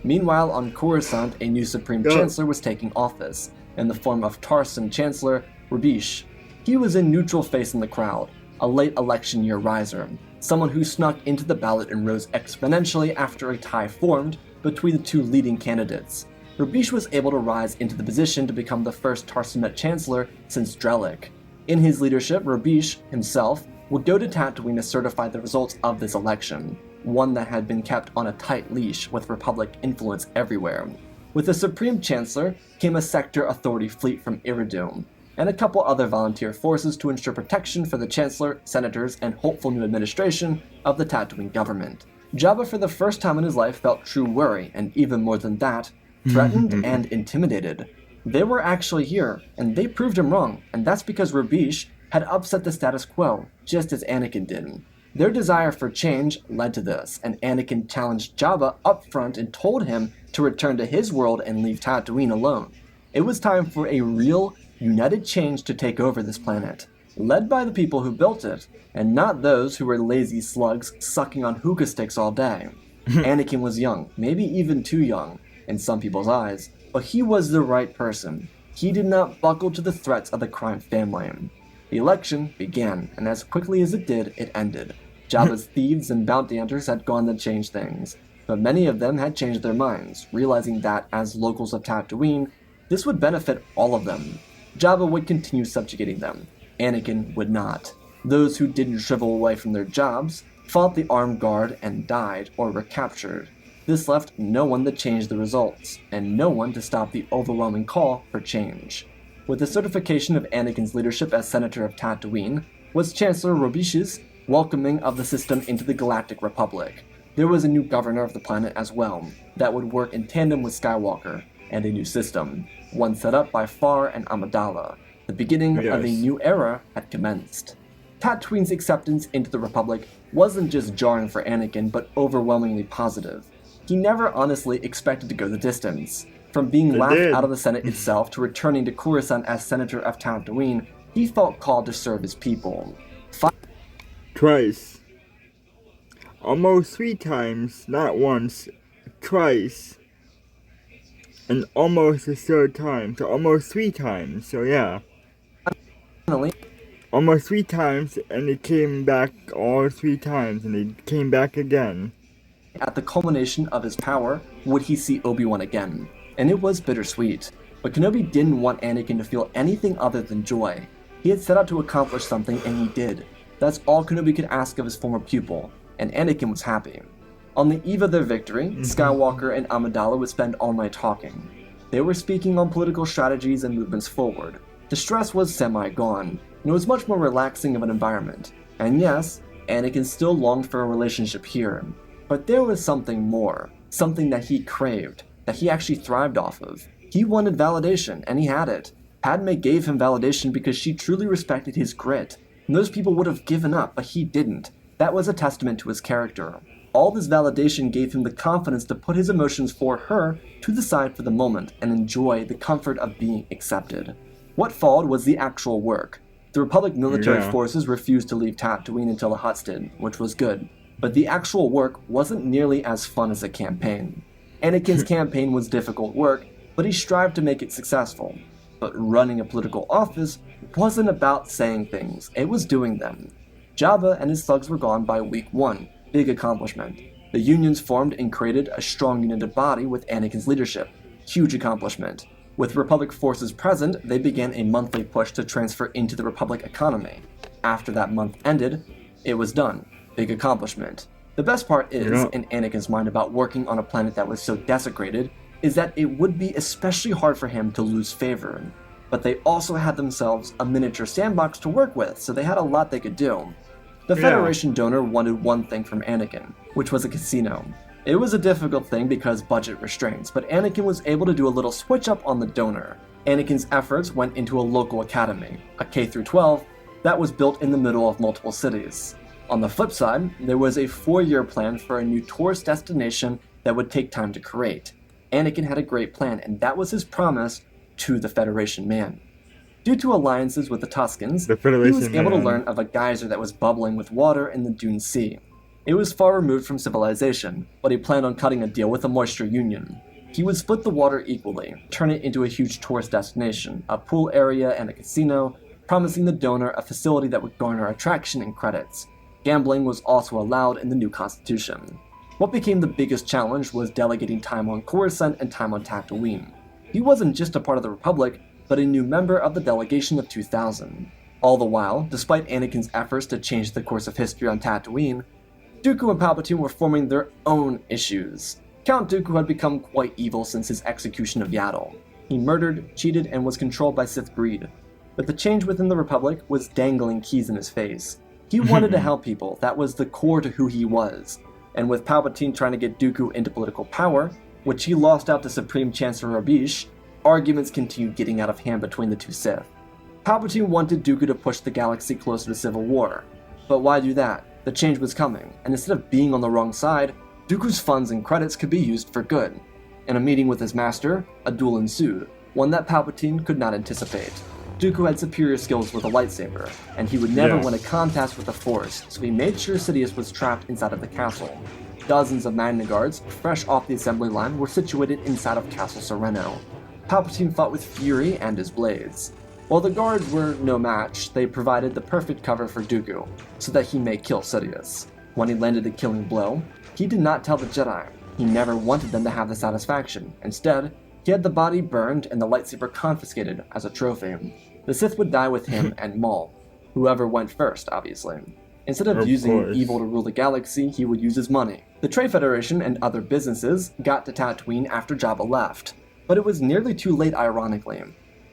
Meanwhile, on Coruscant, a new Supreme Chancellor was taking office, in the form of Tarson Chancellor Rabish. He was a neutral face in the crowd, a late election year riser, someone who snuck into the ballot and rose exponentially after a tie formed between the two leading candidates. Rabish was able to rise into the position to become the first Tarsumet Chancellor since Drellic. In his leadership, Rabish himself would go to Tatooine to certify the results of this election, one that had been kept on a tight leash with Republic influence everywhere. With the Supreme Chancellor came a sector authority fleet from Iridium, and a couple other volunteer forces to ensure protection for the Chancellor, Senators, and hopeful new administration of the Tatooine government. Jabba for the first time in his life felt true worry, and even more than that, threatened and intimidated. They were actually here, and they proved him wrong, and that's because Rabish had upset the status quo, just as Anakin did. Their desire for change led to this, and Anakin challenged Jabba up front and told him to return to his world and leave Tatooine alone. It was time for a real, united change to take over this planet, led by the people who built it, and not those who were lazy slugs sucking on hookah sticks all day. Anakin was young, maybe even too young, in some people's eyes, but he was the right person. He did not buckle to the threats of the crime family. The election began, and as quickly as it did, it ended. Jabba's thieves and bounty hunters had gone to change things, but many of them had changed their minds, realizing that, as locals of Tatooine, this would benefit all of them. Jabba would continue subjugating them. Anakin would not. Those who didn't shrivel away from their jobs fought the armed guard and died or were captured. This left no one to change the results, and no one to stop the overwhelming call for change. With the certification of Anakin's leadership as Senator of Tatooine, was Chancellor Robish's welcoming of the system into the Galactic Republic. There was a new governor of the planet as well, that would work in tandem with Skywalker, and a new system, one set up by Far and Amidala. The beginning of a new era had commenced. Tatooine's acceptance into the Republic wasn't just jarring for Anakin, but overwhelmingly positive. He never honestly expected to go the distance. From being laughed out of the Senate itself to returning to Coruscant as Senator of Tatooine, he felt called to serve his people. Twice. Almost 3 times, not once, twice. And almost a third time, so almost 3 times, so yeah. Finally, almost 3 times, and he came back all 3 times, and he came back again. at the culmination of his power, would he see Obi-Wan again. And it was bittersweet. But Kenobi didn't want Anakin to feel anything other than joy. He had set out to accomplish something, and he did. That's all Kenobi could ask of his former pupil, and Anakin was happy. On the eve of their victory, Skywalker and Amidala would spend all night talking. They were speaking on political strategies and movements forward. The stress was semi-gone, and it was much more relaxing of an environment. And yes, Anakin still longed for a relationship here, but there was something more, something that he craved, that he actually thrived off of. He wanted validation, and he had it. Padme gave him validation because she truly respected his grit, and those people would have given up, but he didn't. That was a testament to his character. All this validation gave him the confidence to put his emotions for her to the side for the moment and enjoy the comfort of being accepted. What followed was the actual work. The Republic military forces refused to leave Tatooine until the Hutts did, which was good. But the actual work wasn't nearly as fun as a campaign. Anakin's campaign was difficult work, but he strived to make it successful. But running a political office wasn't about saying things, it was doing them. Jabba and his thugs were gone by week 1, big accomplishment. The unions formed and created a strong united body with Anakin's leadership, huge accomplishment. With Republic forces present, they began a monthly push to transfer into the Republic economy. After that month ended, it was done, big accomplishment. The best part is, in Anakin's mind about working on a planet that was so desecrated, is that it would be especially hard for him to lose favor. But they also had themselves a miniature sandbox to work with, so they had a lot they could do. The Federation donor wanted one thing from Anakin, which was a casino. It was a difficult thing because budget restraints, but Anakin was able to do a little switch up on the donor. Anakin's efforts went into a local academy, a K-12, that was built in the middle of multiple cities. On the flip side, there was a 4-year plan for a new tourist destination that would take time to create. Anakin had a great plan, and that was his promise to the Federation man. Due to alliances with the Tuscans, he was able to learn of a geyser that was bubbling with water in the Dune Sea. It was far removed from civilization, but he planned on cutting a deal with the Moisture Union. He would split the water equally, turn it into a huge tourist destination, a pool area and a casino, promising the donor a facility that would garner attraction and credits. Gambling was also allowed in the new constitution. What became the biggest challenge was delegating time on Coruscant and time on Tatooine. He wasn't just a part of the Republic, but a new member of the delegation of 2000. All the while, despite Anakin's efforts to change the course of history on Tatooine, Dooku and Palpatine were forming their own issues. Count Dooku had become quite evil since his execution of Yaddle. He murdered, cheated, and was controlled by Sith greed. But the change within the Republic was dangling keys in his face. He wanted to help people, that was the core to who he was. And with Palpatine trying to get Dooku into political power, which he lost out to Supreme Chancellor Rabish, arguments continued getting out of hand between the two Sith. Palpatine wanted Dooku to push the galaxy closer to civil war. But why do that? The change was coming, and instead of being on the wrong side, Dooku's funds and credits could be used for good. In a meeting with his master, a duel ensued, one that Palpatine could not anticipate. Dooku had superior skills with a lightsaber, and he would never win a contest with the Force, so he made sure Sidious was trapped inside of the castle. Dozens of Magna Guards, fresh off the assembly line, were situated inside of Castle Sereno. Palpatine fought with fury and his blades. While the guards were no match, they provided the perfect cover for Dooku, so that he may kill Sidious. When he landed the killing blow, he did not tell the Jedi. He never wanted them to have the satisfaction. Instead, he had the body burned and the lightsaber confiscated as a trophy. The Sith would die with him and Maul, whoever went first, obviously. Instead of using evil to rule the galaxy, he would use his money. The Trade Federation and other businesses got to Tatooine after Jabba left, but it was nearly too late, ironically.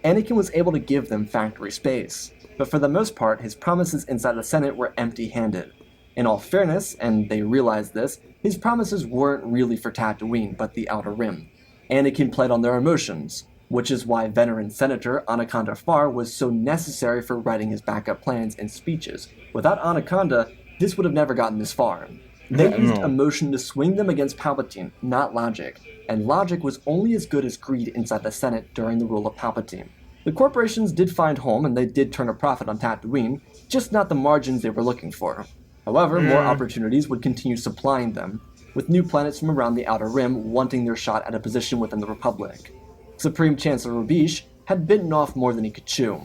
Anakin was able to give them factory space, but for the most part, his promises inside the Senate were empty-handed. In all fairness, and they realized this, his promises weren't really for Tatooine, but the Outer Rim. Anakin played on their emotions, which is why veteran Senator Anaconda Farr was so necessary for writing his backup plans and speeches. Without Anaconda, this would have never gotten this far. They used emotion to swing them against Palpatine, not logic, and logic was only as good as greed inside the Senate during the rule of Palpatine. The corporations did find home and they did turn a profit on Tatooine, just not the margins they were looking for. However, more opportunities would continue supplying them, with new planets from around the Outer Rim wanting their shot at a position within the Republic. Supreme Chancellor Rabish had bitten off more than he could chew,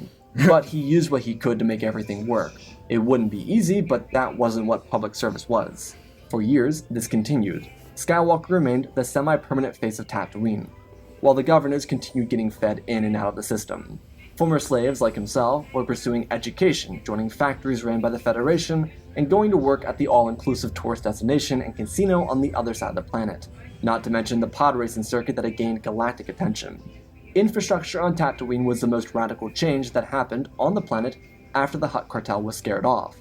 but he used what he could to make everything work. It wouldn't be easy, but that wasn't what public service was. For years, this continued. Skywalker remained the semi-permanent face of Tatooine, while the governors continued getting fed in and out of the system. Former slaves like himself were pursuing education, joining factories ran by the Federation, and going to work at the all-inclusive tourist destination and casino on the other side of the planet, not to mention the pod racing circuit that had gained galactic attention. Infrastructure on Tatooine was the most radical change that happened on the planet after the Hutt cartel was scared off.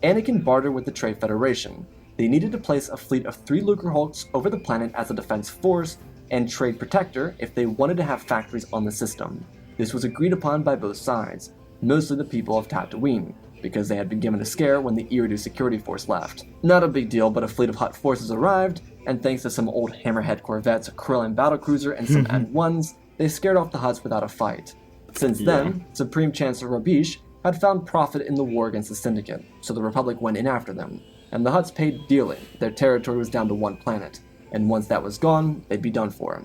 Anakin bartered with the Trade Federation. They needed to place a fleet of 3 Lucrehulks over the planet as a defense force and trade protector if they wanted to have factories on the system. This was agreed upon by both sides, mostly the people of Tatooine, because they had been given a scare when the Eridu security force left. Not a big deal, but a fleet of Hutt forces arrived, and thanks to some old Hammerhead corvettes, a Corellian battlecruiser, and some N1s, they scared off the Hutts without a fight. Since then, Supreme Chancellor Rabish had found profit in the war against the Syndicate, so the Republic went in after them, and the Hutts paid dearly. Their territory was down to 1 planet, and once that was gone, they'd be done for.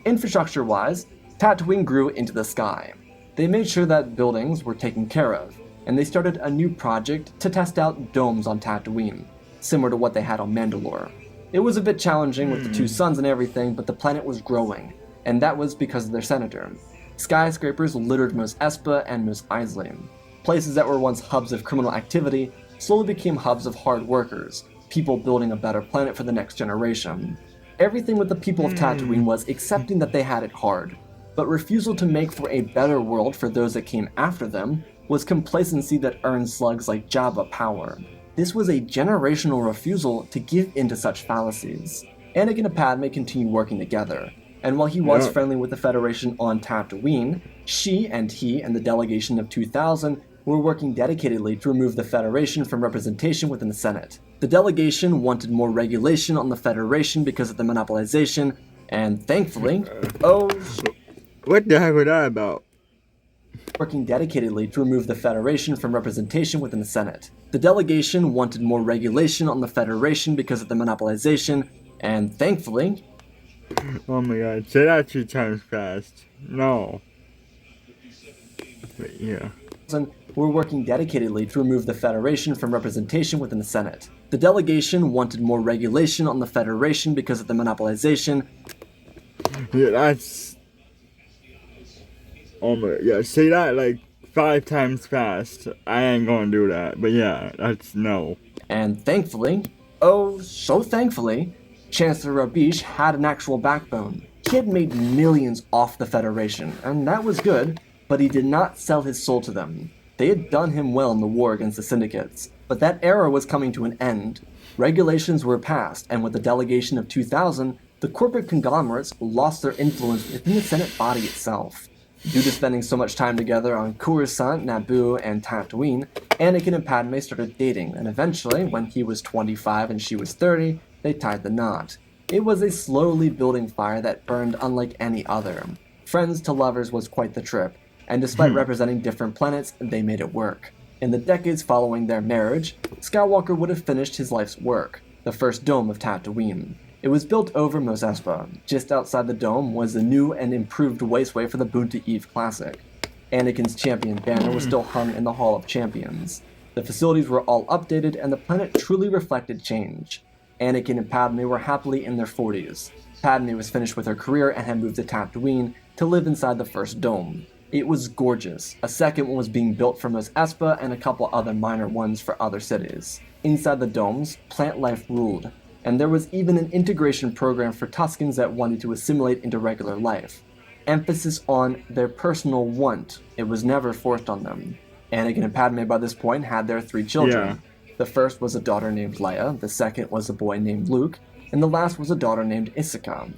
Infrastructure-wise, Tatooine grew into the sky. They made sure that buildings were taken care of, and they started a new project to test out domes on Tatooine, similar to what they had on Mandalore. It was a bit challenging with the 2 suns and everything, but the planet was growing, and that was because of their senator. Skyscrapers littered Mos Espa and Mos Eisley. Places that were once hubs of criminal activity slowly became hubs of hard workers, people building a better planet for the next generation. Everything with the people of Tatooine was accepting that they had it hard, but refusal to make for a better world for those that came after them was complacency that earned slugs like Jabba power. This was a generational refusal to give in to such fallacies. Anakin and Padme continued working together, and while he was friendly with the Federation on Tatooine, she and he and the delegation of 2000 were working dedicatedly to remove the Federation from representation within the Senate. The delegation wanted more regulation on the Federation because of the monopolization, and thankfully, what the heck was that about? Working dedicatedly to remove the Federation from representation within the Senate. The delegation wanted more regulation on the Federation because of the monopolization, and thankfully... Oh my god, say that 2 times fast. No. But yeah. Were working dedicatedly to remove the Federation from representation within the Senate. The delegation wanted more regulation on the Federation because of the monopolization. Yeah, that's... Oh my... Yeah, say that like 5 times fast. I ain't gonna do that. But yeah, that's no. And thankfully, oh so thankfully, Chancellor Rabish had an actual backbone. He had made millions off the Federation, and that was good, but he did not sell his soul to them. They had done him well in the war against the syndicates, but that era was coming to an end. Regulations were passed, and with the delegation of 2000, the corporate conglomerates lost their influence within the Senate body itself. Due to spending so much time together on Coruscant, Naboo, and Tatooine, Anakin and Padme started dating, and eventually, when he was 25 and she was 30, they tied the knot. It was a slowly building fire that burned unlike any other. Friends to lovers was quite the trip, and despite representing different planets, they made it work. In the decades following their marriage, Skywalker would have finished his life's work, the first dome of Tatooine. It was built over Mos Espa. Just outside the dome was the new and improved raceway for the Boonta Eve Classic. Anakin's champion banner was still hung in the Hall of Champions. The facilities were all updated, and the planet truly reflected change. Anakin and Padme were happily in their 40s. Padme was finished with her career and had moved to Tatooine to live inside the first dome. It was gorgeous. A second one was being built for Mos Espa and a couple other minor ones for other cities. Inside the domes, plant life ruled, and there was even an integration program for Tuskens that wanted to assimilate into regular life. Emphasis on their personal want. It was never forced on them. Anakin and Padme by this point had their 3 children. The first was a daughter named Leia, the second was a boy named Luke, and the last was a daughter named Issachar.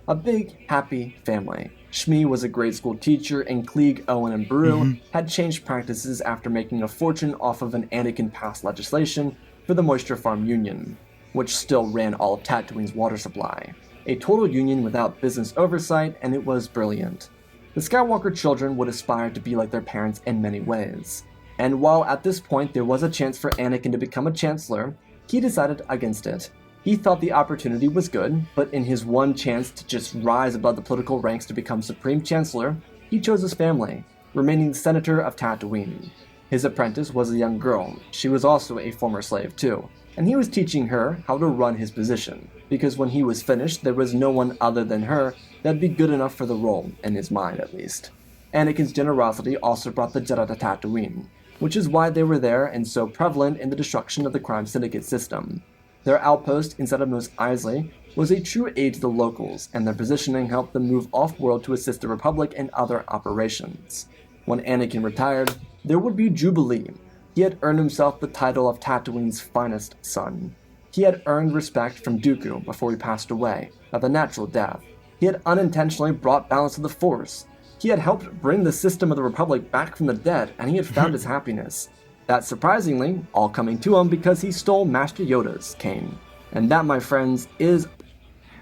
A big, happy family. Shmi was a grade school teacher, and Klieg, Owen, and Beru had changed practices after making a fortune off of an Anakin-passed legislation for the Moisture Farm Union, which still ran all of Tatooine's water supply. A total union without business oversight, and it was brilliant. The Skywalker children would aspire to be like their parents in many ways. And while at this point there was a chance for Anakin to become a chancellor, he decided against it. He thought the opportunity was good, but in his one chance to just rise above the political ranks to become Supreme Chancellor, he chose his family, remaining the Senator of Tatooine. His apprentice was a young girl. She was also a former slave too, and he was teaching her how to run his position, because when he was finished there was no one other than her that'd be good enough for the role, in his mind at least. Anakin's generosity also brought the Jedi to Tatooine, which is why they were there and so prevalent in the destruction of the crime syndicate system. Their outpost inside of Mos Eisley was a true aid to the locals, and their positioning helped them move off-world to assist the Republic in other operations. When Anakin retired, there would be Jubilee. He had earned himself the title of Tatooine's finest son. He had earned respect from Dooku before he passed away, of a natural death. He had unintentionally brought balance to the Force. He had helped bring the system of the Republic back from the dead, and he had found his happiness. That, surprisingly, all coming to him because he stole Master Yoda's cane. And that, my friends, is...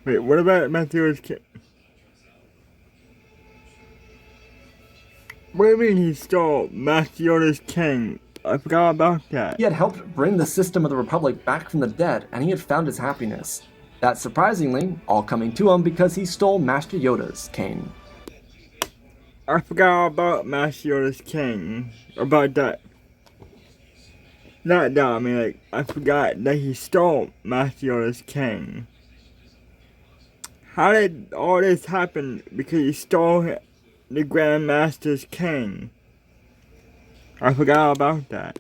Wait, what about Master Yoda's cane? What do you mean he stole Master Yoda's cane? I forgot about that. He had helped bring the system of the Republic back from the dead, and he had found his happiness. That, surprisingly, all coming to him because he stole Master Yoda's cane. I forgot about Master Yoda's cane. About that. Not that, I mean, like, I forgot that he stole Master Yoda's cane. How did all this happen? Because he stole the Grand Master's cane. I forgot about that.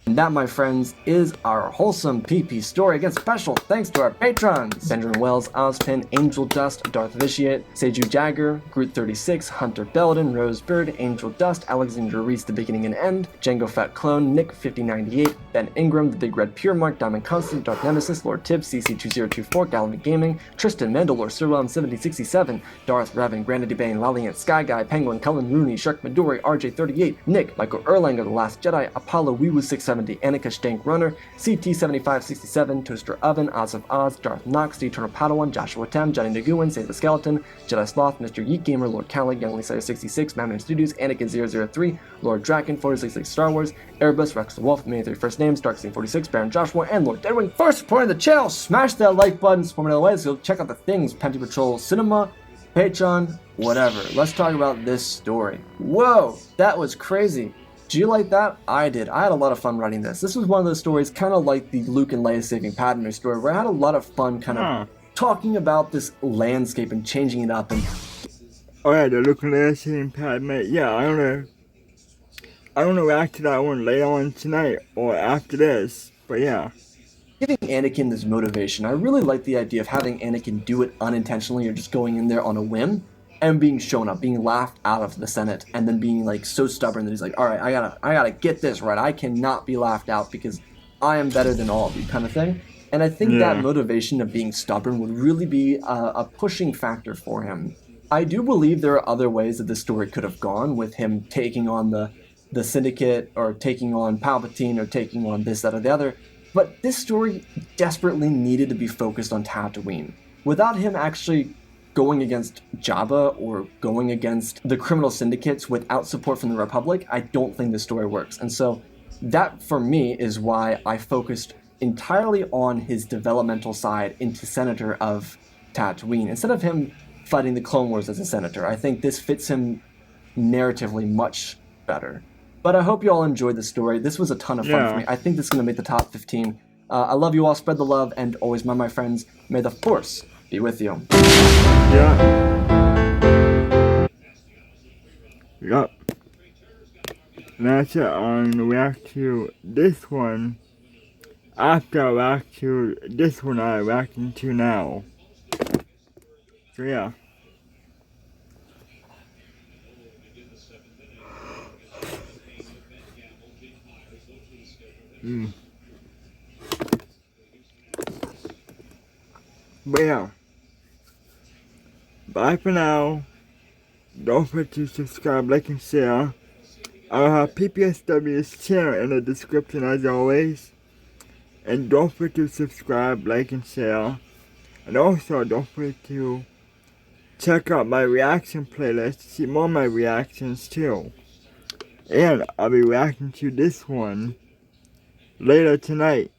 And that, my friends, is our wholesome PP story. Again, special thanks to our patrons: Benjamin Wells, Ozpin, Angel Dust, Darth Vitiate, Seju Jagger, Groot36, Hunter Belden, Rosebird, Angel Dust, Alexander Reese, The Beginning and End, Django Fat Clone, Nick 5098, Ben Ingram, The Big Red Pure Mark, Diamond Constant, Dark Nemesis, Lord Tibbs, CC2024, Galvin Gaming, Tristan Mandalore, Sirwell 1767, Darth Revan, Granity Bane, Laliant, Sky Guy, Penguin, Cullen Rooney, Shark Midori, RJ38, Nick, Michael Erlanger, The Last Jedi, Apollo Weewu 670, Annika Stank Runner, CT7567, Toaster Oven, Oz of Oz, Darth Knox, The Eternal Padawan, Joshua Tem, Johnny Naguin, Save the Skeleton, Jedi Sloth, Mr. Yeet Gamer, Lord Callie, Young Slayer 66, Madman Studios, Anakin003, Lord Draken, 466 Star Wars, Airbus, Rex the Wolf, Many 3 First Names, Darkscene 46, Baron Joshua, and Lord Deadwing. First, supporting the channel, smash that like button, support me in other ways, go check out the things, Panty Patrol, Cinema, Patreon, whatever. Let's talk about this story. Whoa, that was crazy. Do you like that? I did. I had a lot of fun writing this. This was one of those stories, kind of like the Luke and Leia saving Padme story, where I had a lot of fun kind Huh. of talking about this landscape and changing it up. And Oh yeah, the Luke and Leia scene, Padme. Yeah, I don't know. I don't know after that one later on tonight or after this, but yeah. giving Anakin this motivation, I really like the idea of having Anakin do it unintentionally or just going in there on a whim and being shown up, being laughed out of the Senate, and then being like so stubborn that he's like, all right, I gotta get this right. I cannot be laughed out because I am better than all of you, kind of thing. And I think that Yeah. motivation of being stubborn would really be a pushing factor for him. I do believe there are other ways that this story could have gone with him taking on the syndicate or taking on Palpatine or taking on this, that, or the other. But this story desperately needed to be focused on Tatooine. Without him actually going against Jabba or going against the criminal syndicates without support from the Republic, I don't think this story works. And so that, for me, is why I focused entirely on his developmental side into Senator of Tatooine. Instead of him fighting the Clone Wars as a Senator, I think this fits him narratively much better. But I hope you all enjoyed the story. This was a ton of fun for Yeah. me. I think this is going to make the top 15. I love you all. Spread the love. And always mind, my friends, may the Force be with you. Yeah. Yup. And that's it. I'm gonna react to this one after I react to this one I'm reacting to now. So yeah. But yeah. Bye for now. Don't forget to subscribe, like, and share. I'll have PPSW's channel in the description as always. And don't forget to subscribe, like, and share. And also don't forget to check out my reaction playlist to see more of my reactions too. And I'll be reacting to this one later tonight.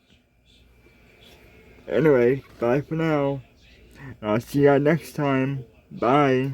Anyway, bye for now. I'll see you next time. Bye.